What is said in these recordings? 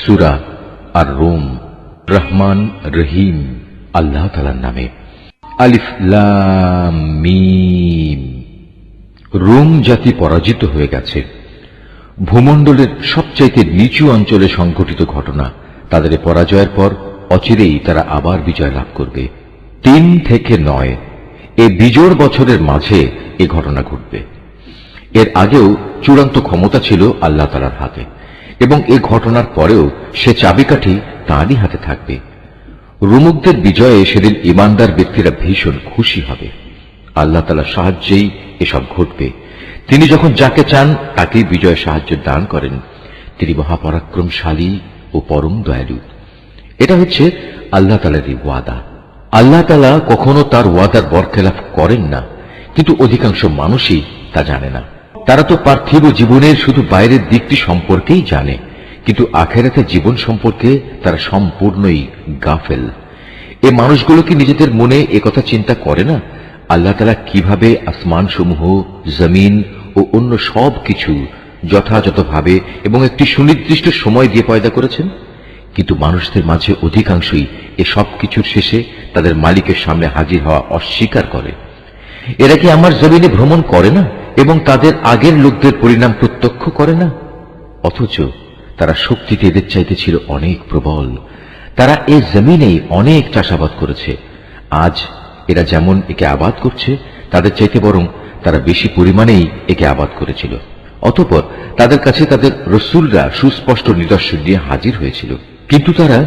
সূরা আর room. Rahman রহিম আল্লাহ তাআলার নামে। আলিফ লাম মিম। রোম জাতি পরাজিত হয়ে গেছে। ভূমণ্ডলের সবচাইতে নিচু অঞ্চলে সংঘটিত ঘটনা। তাদের পরাজয়ের পর অচিরেই তারা আবার বিজয় লাভ করবে। 3 থেকে 9 এই বিজোড় বছরের মাঝে এ ঘটনা ঘটবে। এর আগেও চূড়ান্ত ক্ষমতা ছিল আল্লাহ তাআলার হাতে, এবং এ ঘটনার পরেও সে চাবিকাঠি তাঁরই হাতে থাকবে। রোমকদের বিজয়ে সেদিন ইমানদার ব্যক্তিরা ভীষণ খুশি হবে। আল্লাহ তাআলার সাহায্যেই এসব ঘটবে। তিনি যখন যাকে চান তাকেই বিজয় সাহায্য দান করেন। তিনি মহাপরাক্রমশালী ও পরম দয়ালু। এটা হচ্ছে আল্লাহ তাআলারই ওয়াদা। আল্লাহ তাআলা কখনো তার ওয়াদার বরখেলাফ করেন না, কিন্তু অধিকাংশ মানুষই তা জানে না। তারা তো পার্থিব জীবনের শুধু বাইরের দিকটি সম্পর্কেই জানে, কিন্তু আখিরাতের জীবন সম্পর্কে তারা সম্পূর্ণই গাফেল। এ মানুষগুলো কি নিজেদের মনে একথা চিন্তা করে না আল্লাহ তাআলা কিভাবে আসমান সমূহ, জমিন ও অন্য সব কিছু যথাযথভাবে এবং একটি সুনির্দিষ্ট সময় দিয়ে পয়দা করেছেন? কিন্তু মানুষদের মাঝে অধিকাংশই এ সব কিছুর শেষে তাদের মালিকের সামনে হাজির হওয়া অস্বীকার করে। এরা কি আমার জমিনে ভ্রমণ করে না এবং তাদের আগের লোকদের পরিণাম প্রত্যক্ষ করে না? অথচ তারা শক্তিতে এদের চাইতে ছিল অনেক প্রবল। তারা এ জমিনেই অনেক চাষাবাদ করেছে। আজ এরা যেমন একে আবাদ করছে, তাদের চাইতে বরং তারা বেশি পরিমাণেই একে আবাদ করেছিল। অতঃপর তাদের কাছে তাদের রসুলরা সুস্পষ্ট নিদর্শন নিয়ে হাজির হয়েছিল, কিন্তু তারা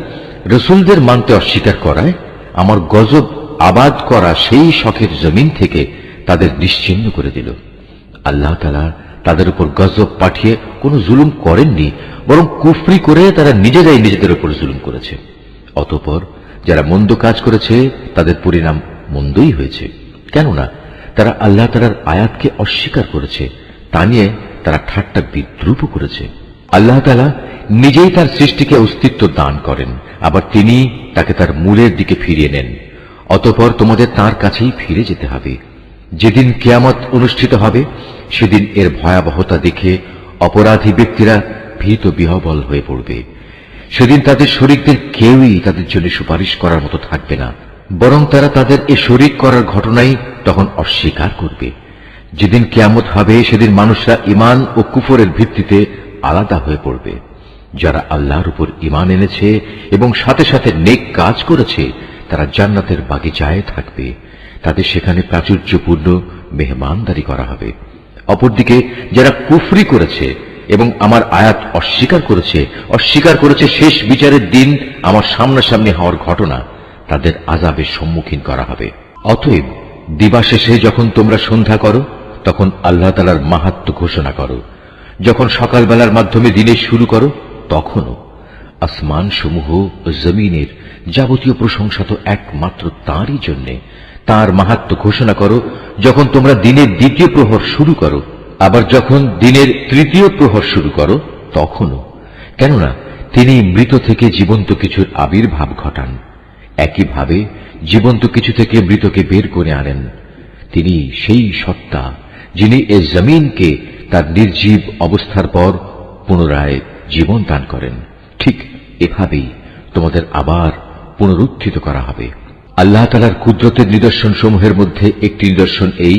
রসুলদের মানতে অস্বীকার করায় আমার গজব আবাদ করা সেই শখের জমিন থেকে তাদের নিশ্চিহ্ন করে দিল। আল্লাহ তাআলা তাদের উপর গজব পাঠিয়ে কোনো জুলুম করেননি, বরং কুফরি করে তারা নিজেরাই নিজেদের উপর জুলুম করেছে। অতঃপর যারা মন্দ কাজ করেছে তাদের পরিণাম মন্দই হয়েছে, কেননা তারা আল্লাহ তাআলার আয়াতকে অস্বীকার করেছে। তা নিয়ে তারা ঠাট্টা বিদ্রূপ করেছে। আল্লাহ তাআলা নিজেই তার সৃষ্টিকে অস্তিত্ব দান করেন, আবার তিনি তাকে তার মূলের দিকে ফিরিয়ে নেন। অতঃপর তোমাদের তার কাছেই ফিরে যেতে হবে। যেদিন কিয়ামত অনুষ্ঠিত হবে সেদিন এর ভয়াবহতা দেখে অপরাধী ব্যক্তিরা ভীত বিহ্বল হয়ে পড়বে। সেদিন তাদের শরীকদের কেউই তাদের জন্য সুপারিশ করার মতো থাকবে না, বরং তারা তাদের এ শরীক করার ঘটনাই তখন অস্বীকার করবে। যেদিন কিয়ামত হবে সেদিন মানুষরা ঈমান ও কুফরের ভিত্তিতে আলাদা হয়ে পড়বে। যারা আল্লাহর উপর ঈমান এনেছে এবং সাথে সাথে নেক কাজ করেছে তারা জান্নাতের বাগিচায় থাকবে। তাদের সেখানে প্রাচুর্যপূর্ণ মেহমানদারি করা হবে। অপরদিকে যারা কুফরি করেছে এবং আমার আয়াত অস্বীকার করেছে শেষ বিচারের দিন আমার সামনাসামনি হওয়ার ঘটনা, তাদের আযাবের সম্মুখীন করা হবে। অতএব দিবাশেষে যখন তোমরা সন্ধ্যা করো তখন আল্লাহ তাআলার মাহাত্ম্য ঘোষণা করো। যখন সকালবেলার মাধ্যমে দিনের শুরু করো তখনও। আসমান সমূহ ও জমিনের যাবতীয় প্রশংসা তো একমাত্র তাঁরই জন্যে। তাঁর মাহাত্ম্য ঘোষণা করো যখন তোমরা দিনের দ্বিতীয় প্রহর শুরু করো, আবার যখন দিনের তৃতীয় প্রহর শুরু করো তখনও। কেননা তিনি মৃত থেকে জীবন্ত কিছুর আবির্ভাব ঘটান, একইভাবে জীবন্ত কিছু থেকে মৃতকে বের করে আনেন। তিনি সেই সত্তা যিনি এ জমিনকে তার নির্জীব অবস্থার পর পুনরায় জীবন দান করেন। ঠিক এভাবেই তোমাদের আবার পুনরুত্থিত করা হবে। আল্লাহ তাআলার কুদরতের নিদর্শন সমূহের মধ্যে একটি নিদর্শন এই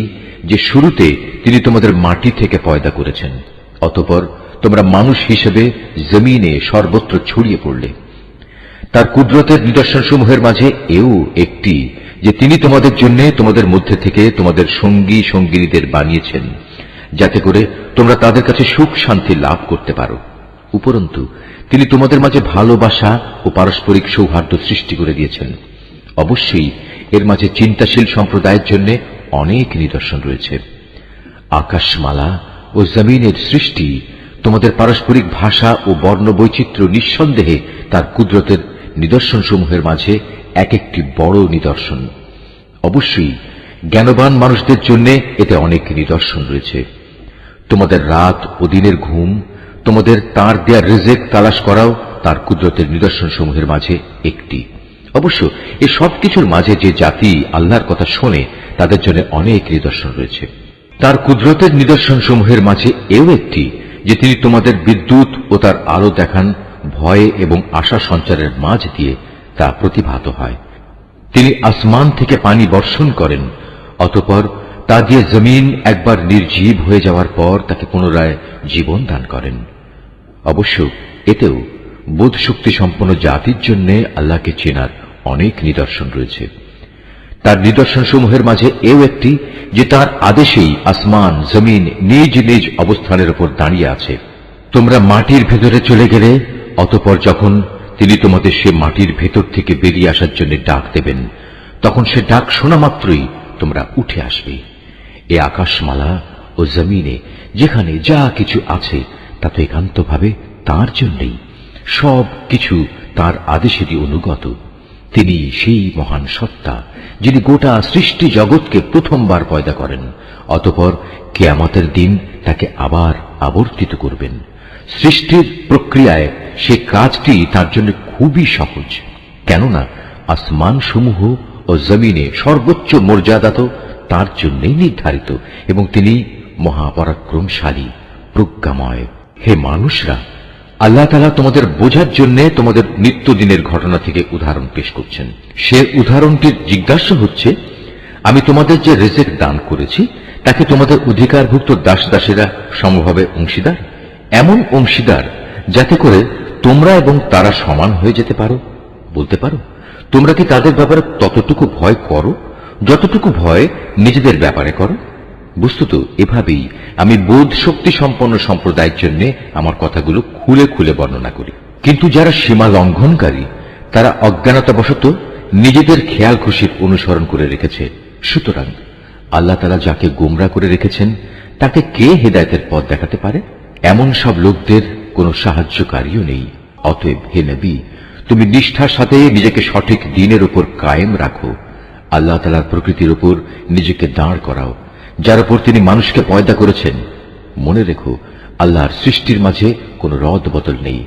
যে শুরুতে তিনি তোমাদের মাটি থেকে পয়দা করেছেন, অতঃপর তোমরা মানুষ হিসেবে জমিনে সর্বত্র ছড়িয়ে পড়লে। তার কুদরতের নিদর্শন সমূহের মাঝে এও একটি যে তিনি তোমাদের জন্য তোমাদের মধ্যে থেকে তোমাদের সঙ্গী সঙ্গিনীদের বানিয়েছেন, যাতে করে তোমরা তাদের কাছে সুখ শান্তি লাভ করতে পারো। উপরন্তু তিনি তোমাদের মাঝে ভালোবাসা ও পারস্পরিক সৌহার্দ্য সৃষ্টি করে দিয়েছেন। অবশ্যই এর মাঝে চিন্তাশীল সম্প্রদায়ের জন্য অনেক নিদর্শন রয়েছে। আকাশমালা ও জমিনের সৃষ্টি, তোমাদের পারস্পরিক ভাষা ও বর্ণ বৈচিত্র্য নিঃসন্দেহে তার কুদরতের নিদর্শন সমূহের মাঝে এক একটি বড় নিদর্শন। অবশ্যই জ্ঞানবান মানুষদের জন্য এতে অনেক নিদর্শন রয়েছে। তোমাদের রাত ও দিনের ঘুম, তোমাদের তার দেয়া রিজেক তালাশ করাও তার কুদরতের নিদর্শন সমূহের মাঝে একটি। অবশ্য এই সব কিছুর মাঝে যে জাতি আল্লাহর কথা শোনে তাদের জন্য অনেক নিদর্শন রয়েছে। তার কুদরতের নিদর্শন সমূহের মাঝে এও একটি যে তিনি তোমাদের বিদ্যুৎ ও তার আলো দেখান ভয় এবং আশা সঞ্চারের মাঝ দিয়ে তা প্রতিভাত হয়। তিনি আসমান থেকে পানি বর্ষণ করেন, অতঃপর তা দিয়ে জমিন একবার নির্জীব হয়ে যাওয়ার পর তাকে পুনরায় জীবন দান করেন। অবশ্য এতেও বোধ শক্তি সম্পন্ন জাতির জন্য আল্লাহকে চেনার অনেক নিদর্শন রয়েছে। তার নিদর্শনসমূহের মাঝে এও একটি যে তার আদেশেই আসমান জমিন নিজ নিজ অবস্থানের উপর দাঁড়িয়ে আছে। তোমরা মাটির ভেতরে চলে গেলে অতঃপর যখন তিনি তোমাদের সে মাটির ভেতর থেকে বেরিয়ে আসার জন্য ডাক দেবেন, তখন সে ডাক শোনা মাত্রই তোমরা উঠে আসবে। এ আকাশমালা ও জমিনে যেখানে যা কিছু আছে তা তো একান্তভাবে তাঁর জন্যই, সব কিছু তাঁর আদেশেরই অনুগত। তিনি সেই মহান সত্তা যিনি গোটা সৃষ্টি জগৎকে প্রথমবার পয়দা করেন, অতঃপর কিয়ামতের দিন তাকে আবার আবর্তিত করবেন। সৃষ্টির প্রক্রিয়ায় সে কাজটি তার জন্য খুবই সহজ, কেননা আসমান সমূহ ও জমিনে সর্বোচ্চ মর্যাদা তো তার জন্যই নির্ধারিত, এবং তিনি মহাপরাক্রমশালী প্রজ্ঞাময়। হে মানুষরা, আল্লাহ তাআলা তোমাদের বোঝার জন্য তোমাদের নিত্যদিনের ঘটনা থেকে উদাহরণ পেশ করছেন। সে উদাহরণটির জিজ্ঞাসা হচ্ছে, আমি তোমাদের যে রিজিক দান করেছি তাকে তোমাদের অধিকারভুক্ত দাস দাসেরা সমভাবে অংশীদার, এমন অংশীদার যাতে করে তোমরা এবং তারা সমান হয়ে যেতে পারো। বলতে পারো, তোমরা কি তাদের ব্যাপারে ততটুকু ভয় করো যতটুকু ভয় নিজেদের ব্যাপারে করো? বস্তুত এভাবেই আমি বোধ শক্তি সম্পন্ন সম্প্রদায়ের জন্য আমার কথাগুলো খুলে খুলে বর্ণনা করি। কিন্তু যারা সীমা লঙ্ঘনকারী তারা অজ্ঞানতাবশত নিজেদের খেয়াল খুশির অনুসরণ করে রেখেছে। সুতরাং আল্লাহ তাআলা যাকে গোমরা করে রেখেছেন তাকে কে হেদায়েতের পথ দেখাতে পারে? এমন সব লোকদের কোনো সাহায্যকারীও নেই। অতএব হে নবী, তুমি নিষ্ঠার সাথে নিজেকে সঠিক দিনের উপর কায়েম রাখো। আল্লাহ তাআলার প্রকৃতির উপর নিজেকে দাঁড় করাও, যার উপর তিনি মানুষকে পয়দা করেছেন। মনে রেখো, আল্লাহর সৃষ্টির মাঝে কোনো রদ বদল নেই।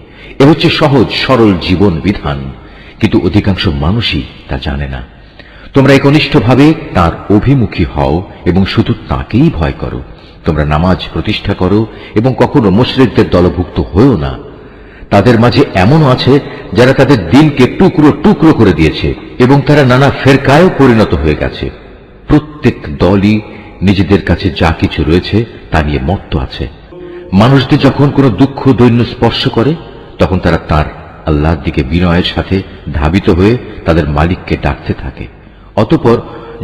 এ হচ্ছে সহজ সরল জীবন বিধান, কিন্তু অধিকাংশ মানুষই তা জানে না। তোমরা একনিষ্ঠভাবে তাঁর অভিমুখী হও এবং শুধু তাঁকেই ভয় করো। তোমরা নামাজ প্রতিষ্ঠা করো এবং কখনো মুশরিকদের দলভুক্ত হয়েও না। তাদের মাঝে এমনও আছে যারা তাদের দিনকে টুকরো টুকরো করে দিয়েছে এবং তারা নানা ফেরকায় পরিণত হয়ে গেছে। প্রত্যেক দলই নিজেদের কাছে যা কিছু রয়েছে তা নিয়ে মত্ত আছে। মানুষদের যখন কোনো দুঃখ দৈন্য স্পর্শ করে তখন তারা তার আল্লাহর দিকে বিনয়ের সাথে ধাবিত হয়ে তাদের মালিককে ডাকতে থাকে। অতঃপর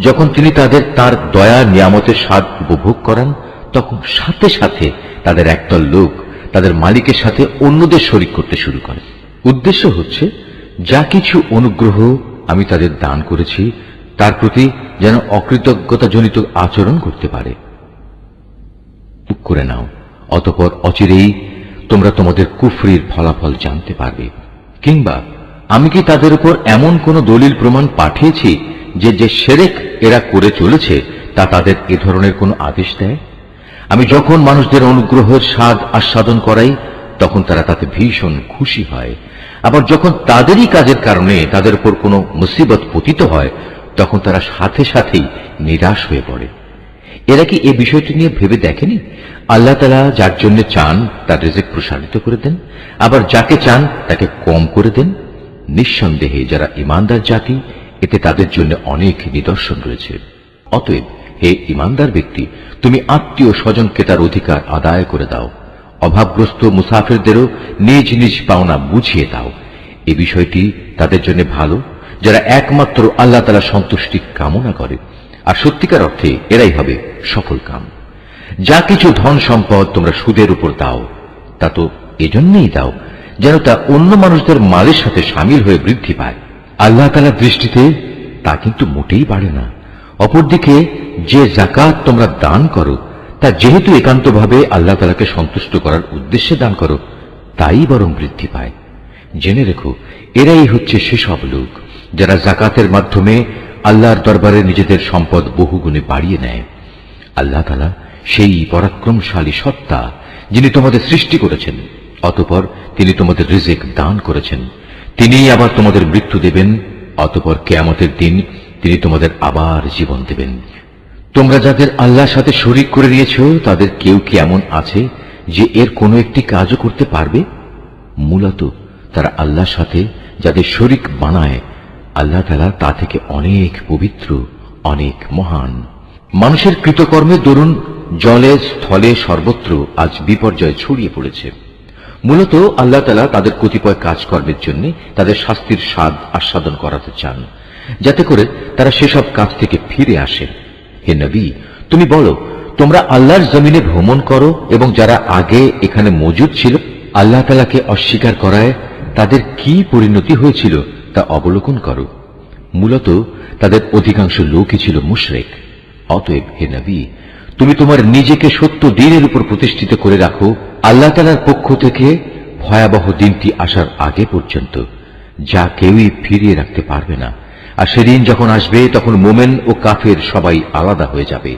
যখন তিনি তাদের তার দয়া নিয়ামতের স্বাদ উপভোগ করান তখন সাথে সাথে তাদের একদল লোক তাদের মালিকের সাথে অন্যদের শরীক করতে শুরু করে। উদ্দেশ্য হচ্ছে যা কিছু অনুগ্রহ আমি তাদের দান করেছি তার প্রতি যেন অকৃতজ্ঞতাজনিত আচরণ করতে পারে। করে নাও, অতঃপর অচিরেই তোমরা তোমাদের কুফরির ফলাফল জানতে পারবে। কিংবা আমি কি তাদের উপর এমন কোন দলিল প্রমাণ পাঠিয়েছি যে যে শিরক এরা করে চলেছে তা তাদের এ ধরনের কোন আদেশ দেয়? আমি যখন মানুষদের অনুগ্রহের স্বাদ আস্বাদন করাই তখন তারা তাতে ভীষণ খুশি হয়, আবার যখন তাদেরই কাজের কারণে তাদের উপর কোনো মুসিবত পতিত হয় তখন তারা সাথে সাথেই নিরাশ হয়ে পড়ে। এরা কি এই বিষয়টি নিয়ে ভেবে দেখেনি আল্লাহ তাআলা যার জন্য চান তার রিজিক প্রসারিত করে দেন, আবার যাকে চান তাকে কম করে দেন? নিঃসন্দেহে যারা ঈমানদার জাতি, এতে তাদের জন্য অনেক নিদর্শন রয়েছে। অতএব হে ঈমানদার ব্যক্তি, তুমি আত্মীয় স্বজনকে তার অধিকার আদায় করে দাও। অভাবগ্রস্ত মুসাফিরদেরও নিজ নিজ পাওনা বুঝিয়ে দাও। এই বিষয়টি তাদের জন্য ভালো যারা একমাত্র আল্লাহ তাআলার সন্তুষ্টি কামনা করে, আর সত্যিকার অর্থে এরাই হবে সফল কাম। যা কিছু ধন সম্পদ তোমরা সুদের উপর দাও তা তো এজন্যই দাও যেন তা অন্য মানুষদের মালের সাথে সামিল হয়ে বৃদ্ধি পায়। আল্লাহ তাআলার দৃষ্টিতে তা কিন্তু মোটেই বাড়ে না। অপরদিকে যে যাকাত তোমরা দান করো তা যেহেতু একান্তভাবে আল্লাহ তাআলাকে সন্তুষ্ট করার উদ্দেশ্যে দান করো তাই বরং বৃদ্ধি পায়। জেনে রেখো, এরাই হচ্ছে সেসব লোক যারা যাকাতের মাধ্যমে আল্লাহর দরবারে নিজেদের সম্পদ বহুগুণে বাড়িয়ে নেয়। আল্লাহ তাআলা সেই পরাক্রমশালী সত্তা যিনি তোমাদের সৃষ্টি করেছেন, অতঃপর তিনি তোমাদের রিজিক দান করেছেন। তিনিই আবার তোমাদের মৃত্যু দেবেন, অতঃপর কিয়ামতের দিন তিনি তোমাদের আবার জীবন দেবেন। তোমরা যাদের আল্লাহর সাথে শরীক করে নিয়েছ তাদের কেউ কি এমন আছে যে এর কোনো একটি কাজও করতে পারবে? মূলত তারা আল্লাহর সাথে যাদের শরীক বানায় আল্লাহ তাআলা তা থেকে অনেক পবিত্র, অনেক মহান। মানুষের কৃতকর্মের দরুন জলে স্থলে সর্বত্র আজ বিপর্যয় ছড়িয়ে পড়েছে। মূলত আল্লাহ তাআলা তাদের কতিপয় কাজকর্মের জন্য তাদের শাস্তির স্বাদ আস্বাদন করাতে চান, যাতে করে তারা সেসব কাজ থেকে ফিরে আসে। হে নবী, তুমি বলো, তোমরা আল্লাহর জমিনে ভ্রমণ করো এবং যারা আগে এখানে মজুদ ছিল আল্লাহ তাআলাকে অস্বীকার করায় তাদের কি পরিণতি হয়েছিল তা অবলোকন করো। মূলত তাদের অধিকাংশ লোকই ছিল মুশরিক। অতএব হে নবী, তুমি তোমার নিজেকে সত্য দ্বীনের উপর প্রতিষ্ঠিত করে রাখো আল্লাহ তাআলার পক্ষ থেকে ভয়াবহ দিনটি আসার আগে পর্যন্ত, যা কেউই ফিরিয়ে রাখতে পারবে না। আর সেদিন যখন আসবে তখন মোমেন ও কাফের সবাই আলাদা হয়ে যাবে।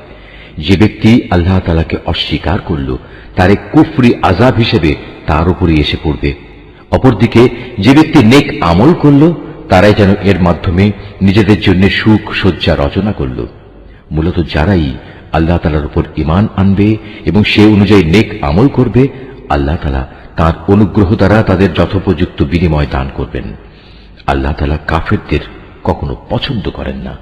যে ব্যক্তি আল্লাহ তাআলাকে অস্বীকার করল তার এক কুফরি আযাব হিসেবে তার উপরই এসে পড়বে। অপরদিকে যে ব্যক্তি নেক আমল করল তারাই যেন এর মাধ্যমে নিজেদের জন্য সুখ সজ্জা রচনা করল। মূলত যারাই আল্লাহ তাআলার উপর ঈমান আনবে এবং সে অনুযায়ী নেক আমল করবে, আল্লাহ তাআলা তাঁর অনুগ্রহ দ্বারা তাদের যথোপযুক্ত বিনিময় দান করবেন। আল্লাহ তাআলা কাফেরদের কখনো পছন্দ করেন না।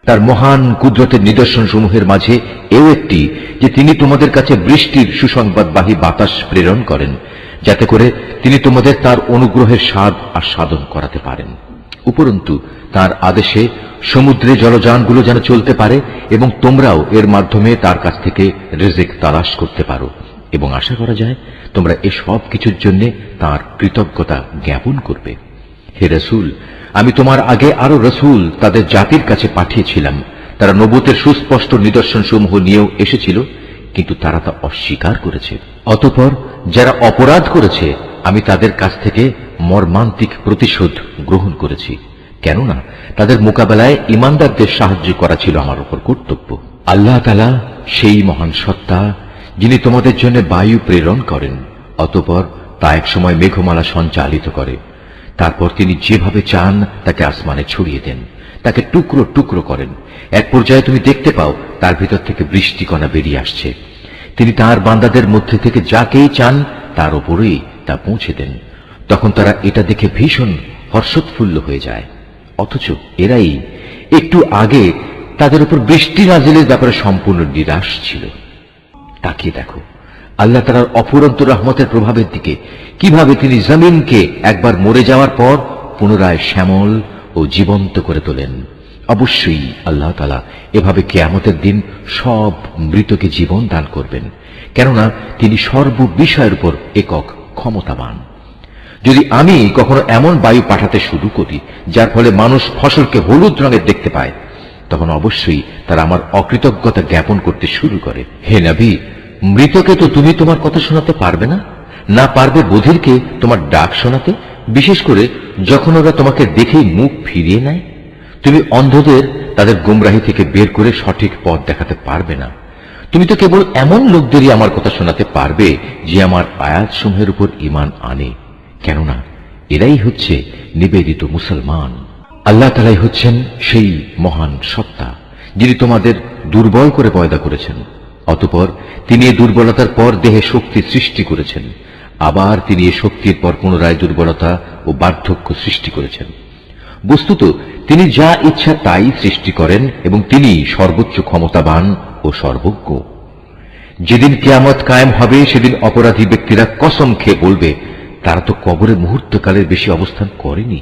তার মহান কুদরতের নিদর্শন সমূহের মাঝে এও একটি যে তিনি তোমাদের কাছে বৃষ্টির সুসংবাদবাহী বাতাস প্রেরণ করেন, যাতে করে তিনি তোমাদের তার অনুগ্রহের স্বাদ আস্বাদন করাতে পারেন। উপরন্তু তার আদেশে সমুদ্রে জলযানগুলো যেন চলতে পারে এবং তোমরাও এর মাধ্যমে তার কাছ থেকে রিজিক তালাশ করতে পারো, এবং আশা করা যায় তোমরা এসব কিছুর জন্য তার কৃতজ্ঞতা জ্ঞাপন করবে। হে রাসূল, আমি তোমার আগে আরো রাসূল তাদের জাতির কাছে পাঠিয়েছিলাম। তারা নবুতের সুস্পষ্ট নিদর্শন সমূহ নিয়েও এসেছিল, কিন্তু তারা তা অস্বীকার করেছে। অতঃপর যারা অপরাধ করেছে আমি তাদের কাছ থেকে মর্মান্তিক প্রতিশোধ গ্রহণ করেছি, কেননা তাদের মোকাবেলায় ঈমানদারদের সাহায্য করা ছিল আমার উপর কর্তব্য। আল্লাহ তাআলা সেই মহান সত্তা যিনি তোমাদের জন্য বায়ু প্রেরণ করেন, অতঃপর তা এক সময় মেঘমালা সঞ্চালিত করে। তারপর তিনি যেভাবে চান তাকে আসমানে ছড়িয়ে দেন, তাকে টুকরো টুকরো করেন। এক পর্যায়ে তুমি দেখতে পাও তার ভিতর থেকে বৃষ্টিকণা বেরিয়ে আসছে। তিনি তার বান্দাদের মধ্যে থেকে যাকেই চান তার উপরেই তা পৌঁছে দেন। তখন তারা এটা দেখে ভীষণ হর্ষোৎফুল্ল হয়ে যায়, অথচ এরাই একটু আগে তাদের উপর বৃষ্টি নাজিলের ব্যাপারে সম্পূর্ণ নিরাশ ছিল। তাকিয়ে দেখো আল্লাহ তাআলার অফুরন্ত রহমতের প্রভাবের দিকে, কিভাবে তিনি জমিনকে একবার মরে যাওয়ার পর পুনরায় শ্যামল ও জীবন্ত করে তোলেন। অবশ্যই আল্লাহ তাআলা এভাবে কিয়ামতের দিন সব মৃতকে জীবন দান করবেন, কেননা তিনি সর্ববিষয়ের উপর একক ক্ষমতাবান। যদি আমি কখনো এমন বায়ু পাঠাতে শুরু করি যার ফলে মানুষ ফসলকে হলুদ রঙের দেখতে পায়, তখন অবশ্যই তারা আমার অকৃতজ্ঞতা জ্ঞাপন করতে শুরু করে। হে নবী, মৃতকে তো তুমি তোমার কথা শোনাতে পারবে না, না পারবে বধিরকে তোমার ডাক শোনাতে, বিশেষ করে যখন ওরা তোমাকে দেখেই মুখ ফিরিয়ে নেয়। তুমি অন্ধদের তাদের গুমরাহি থেকে বের করে সঠিক পথ দেখাতে পারবে না। তুমি তো কেবল এমন লোকদেরই আমার কথা শোনাতে পারবে যে আমার আয়াত সমূহের উপর ঈমান আনে, কেননা এরাই হচ্ছে নিবেদিত মুসলমান। আল্লাহ তাআলাই হচ্ছেন সেই মহান সত্তা যিনি তোমাদের দুর্বল করে পয়দা করেছেন, অতঃপর তিনি এই দুর্বলতার পর দেহে শক্তি সৃষ্টি করেছেন, আবার তিনি এই শক্তির পর পুনরায় দুর্বলতা ও বার্ধক্য সৃষ্টি করেছেন। বস্তুত তিনি যা ইচ্ছা তাই সৃষ্টি করেন এবং তিনি সর্বোচ্চ ক্ষমতাবান ও সর্বজ্ঞ। যেদিন কিয়ামত কায়েম হবে সেদিন অপরাধী ব্যক্তিরা কসম খেয়ে বলবে তারা তো কবরে মুহূর্তকালের বেশি অবস্থান করেনি।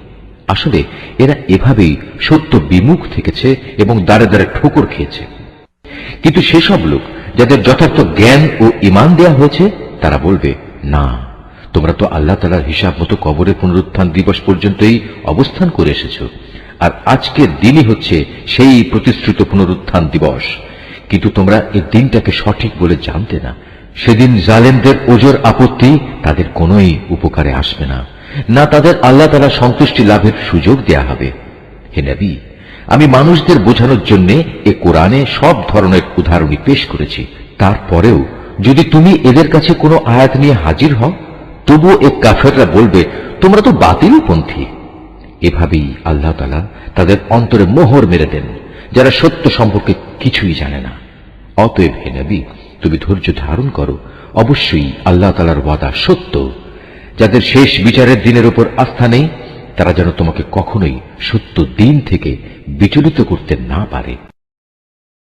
আসলে এরা এভাবেই সত্য বিমুখ থেকেছে এবং দ্বারে দ্বারে ঠোকর খেয়েছে। কিন্তু সেসব লোক যাদের যথার্থ জ্ঞান ও ঈমান দেয়া হয়েছে তারা বলবে, না, তোমরা তো আল্লাহ তাআলার হিসাব মতো কবরের পুনরুত্থান দিবস পর্যন্তই অবস্থান করে এসেছো, আর আজকের দিনই হচ্ছে সেই প্রতিশ্রুত পুনরুত্থান দিবস, কিন্তু তোমরা এই দিনটাকে সঠিক বলে জানতে না। সেদিন জালেমদের ওজর আপত্তি তাদের কোনোই উপকারে আসবে না, না তাদের আল্লাহ তাআলা সন্তুষ্টি লাভের সুযোগ দেয়া হবে। হে নবী, আমি মানুষদের বোঝানোর জন্য এ কোরআনে সব ধরনের উদাহরণই পেশ করেছি। তারপরেও যদি তুমি এদের কাছে কোনো আয়াত নিয়ে হাজির হও, তবুও এ কাফেররা বলবে তোমরা তো বাতিলপন্থী। এভাবেই আল্লাহ তাআলা তাদের অন্তরে মোহর মেরে দেন, যারা সত্য সম্পর্কে কিছুই জানে না। অতএব হে নবী, তুমি ধৈর্য ধারণ করো, অবশ্যই আল্লাহ তাআলার ওয়াদা সত্য। যাদের শেষ বিচারের দিনের উপর আস্থা নেই তারা যেন তোমাকে কখনোই সত্য দিন থেকে বিচলিত করতে না পারে।